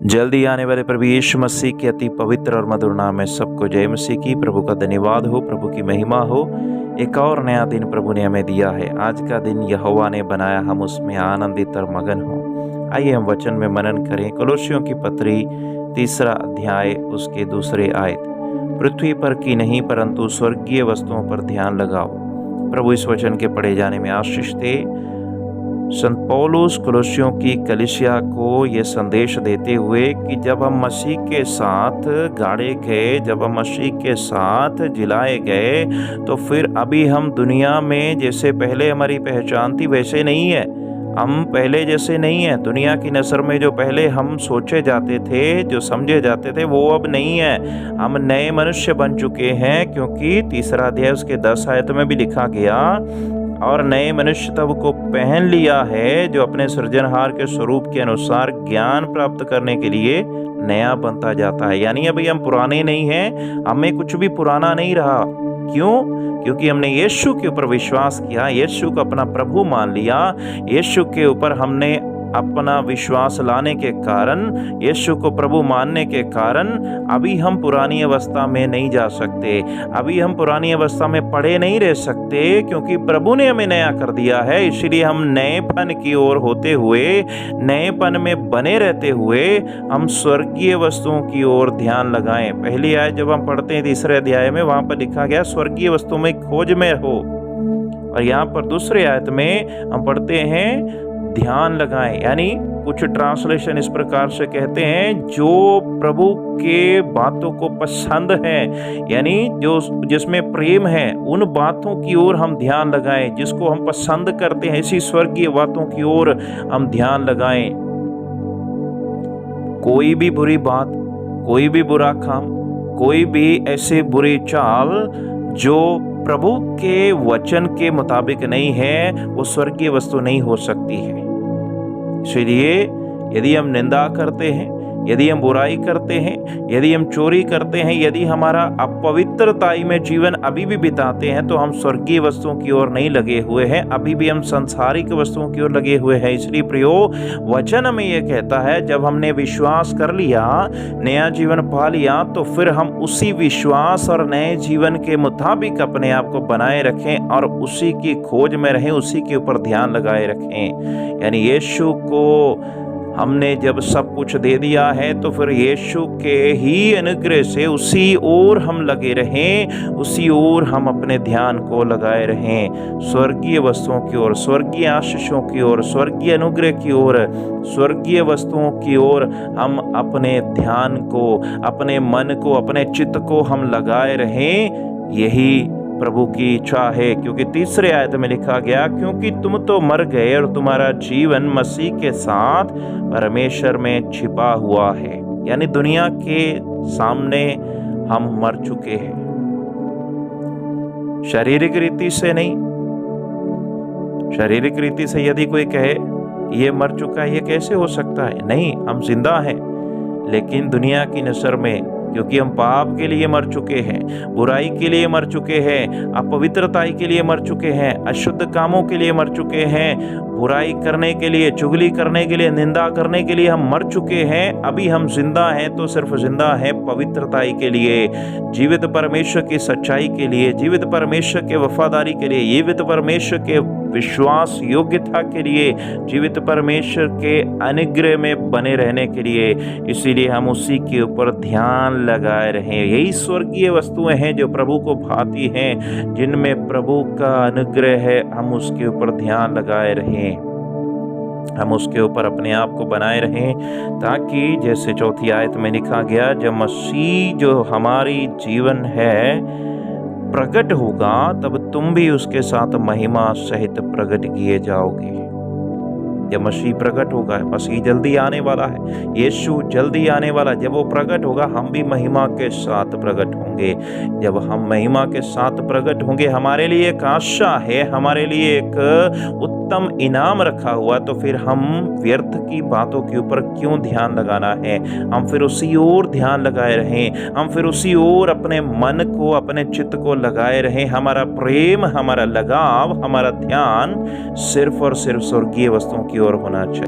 जल्द ही आने वाले प्रभु यीशु मसीह के अति पवित्र और मधुर नाम में सबको जय मसीह की। प्रभु का धन्यवाद हो, प्रभु की महिमा हो। एक और नया दिन प्रभु ने हमें दिया है। आज का दिन यहोवा ने बनाया, हम उसमें आनंदित और मगन हो। आइए हम वचन में मनन करें। कोलोसियों की पत्री 3 अध्याय उसके 2 आयत। पृथ्वी पर की नहीं परंतु स्वर्गीय वस्तुओं पर ध्यान लगाओ। प्रभु इस वचन के पढ़े जाने में आशीष दे। संत पौलुस कोलोसियों की कलीसिया को ये संदेश देते हुए कि जब हम मसीह के साथ गाड़े गए, जब हम मसीह के साथ जिलाए गए, तो फिर अभी हम दुनिया में जैसे पहले हमारी पहचान थी वैसे नहीं है। हम पहले जैसे नहीं है। दुनिया की नज़र में जो पहले हम सोचे जाते थे, जो समझे जाते थे, वो अब नहीं है। हम नए मनुष्य बन चुके हैं, क्योंकि 3 अध्याय उसके 10 आयत में भी लिखा गया, और नए मनुष्य तब को पहन लिया है जो अपने सृजनहार के स्वरूप के अनुसार ज्ञान प्राप्त करने के लिए नया बनता जाता है। यानी अभी हम पुराने नहीं हैं, हमें कुछ भी पुराना नहीं रहा। क्यों? क्योंकि हमने यीशु के ऊपर विश्वास किया, यीशु को अपना प्रभु मान लिया। यीशु के ऊपर हमने अपना विश्वास लाने के कारण, यीशु को प्रभु मानने के कारण अभी हम पुरानी अवस्था में नहीं जा सकते। अभी हम पुरानी अवस्था में पड़े नहीं रह सकते, क्योंकि प्रभु ने हमें नया कर दिया है। इसलिए हम नएपन की ओर होते हुए, नएपन में बने रहते हुए हम स्वर्गीय वस्तुओं की ओर ध्यान लगाएं। पहली आयत जब हम पढ़ते हैं 3 अध्याय में, वहां पर लिखा गया स्वर्गीय वस्तुओं में खोज में हो। और यहाँ पर 2 आयत में हम पढ़ते हैं ध्यान लगाएं। यानी कुछ ट्रांसलेशन इस प्रकार से कहते हैं, जो प्रभु के बातों को पसंद है, यानी जो जिसमें प्रेम है, उन बातों की ओर हम ध्यान लगाएं। जिसको हम पसंद करते हैं, इसी स्वर्गीय बातों की ओर हम ध्यान लगाएं। कोई भी बुरी बात, कोई भी बुरा काम, कोई भी ऐसे बुरी चाल जो प्रभु के वचन के मुताबिक नहीं है, वो स्वर्गीय वस्तु नहीं हो सकती है। इसलिए यदि हम निंदा करते हैं, यदि हम बुराई करते हैं, यदि हम चोरी करते हैं, यदि हमारा अपवित्रताई में जीवन अभी भी बिताते हैं, तो हम स्वर्गीय वस्तुओं की ओर नहीं लगे हुए हैं, अभी भी हम सांसारिक वस्तुओं की ओर लगे हुए हैं। इसलिए प्रियो, वचन हमें यह कहता है, जब हमने विश्वास कर लिया, नया जीवन पा लिया, तो फिर हम उसी विश्वास और नए जीवन के मुताबिक अपने आप को बनाए रखें और उसी की खोज में रहें, उसी के ऊपर ध्यान लगाए रखें। यानी यीशु को हमने जब सब कुछ दे दिया है, तो फिर यीशु के ही अनुग्रह से उसी ओर हम लगे रहें, उसी ओर हम अपने ध्यान को लगाए रहें। स्वर्गीय वस्तुओं की ओर, स्वर्गीय आशीषों की ओर, स्वर्गीय अनुग्रह की ओर, स्वर्गीय वस्तुओं की ओर हम अपने ध्यान को, अपने मन को, अपने चित्त को हम लगाए रहें। यही प्रभु की इच्छा है, क्योंकि 3 आयत में लिखा गया, क्योंकि तुम तो मर गए और तुम्हारा जीवन मसीह के साथ परमेश्वर में छिपा हुआ है। यानी दुनिया के सामने हम मर चुके हैं, शारीरिक रीति से नहीं। शारीरिक रीति से यदि कोई कहे ये मर चुका है, ये कैसे हो सकता है? नहीं, हम जिंदा हैं, लेकिन दुनिया की नज़र में, क्योंकि हम पाप के लिए मर चुके हैं, बुराई के लिए मर चुके हैं, अपवित्रताई के लिए मर चुके हैं, अशुद्ध कामों के लिए मर चुके हैं, बुराई करने के लिए, चुगली करने के लिए, निंदा करने के लिए हम मर चुके हैं। अभी हम जिंदा हैं तो सिर्फ जिंदा हैं पवित्रताई के लिए, जीवित परमेश्वर की सच्चाई के लिए, जीवित परमेश्वर के वफादारी के लिए, जीवित परमेश्वर के विश्वास योग्यता के लिए, जीवित परमेश्वर के अनुग्रह में बने रहने के लिए। इसीलिए हम उसी के ऊपर ध्यान लगाए रहें। यही स्वर्गीय वस्तुएं हैं जो प्रभु को भाती हैं, जिनमें प्रभु का अनुग्रह है। हम उसके ऊपर ध्यान लगाए रहें, हम उसके ऊपर अपने आप को बनाए रहें, ताकि जैसे 4 आयत में लिखा गया, जब मसीह जो हमारी जीवन है प्रकट होगा, तब तुम भी उसके साथ महिमा सहित प्रकट किए जाओगे। जब मसीह प्रकट होगा, मसीह जल्दी आने वाला है, यीशु जल्दी आने वाला है। जब वो प्रकट होगा, हम भी महिमा के साथ प्रकट होंगे। जब हम महिमा के साथ प्रकट होंगे, हमारे लिए एक आशा है, हमारे लिए एक उत्तम इनाम रखा हुआ, तो फिर हम व्यर्थ की बातों के ऊपर क्यों ध्यान लगाना है? हम फिर उसी ओर ध्यान लगाए रहें, हम फिर उसी ओर अपने मन को, अपने चित्त को लगाए रहें। हमारा प्रेम, हमारा लगाव, हमारा ध्यान सिर्फ और सिर्फ स्वर्गीय वस्तुओं की ओर होना चाहिए।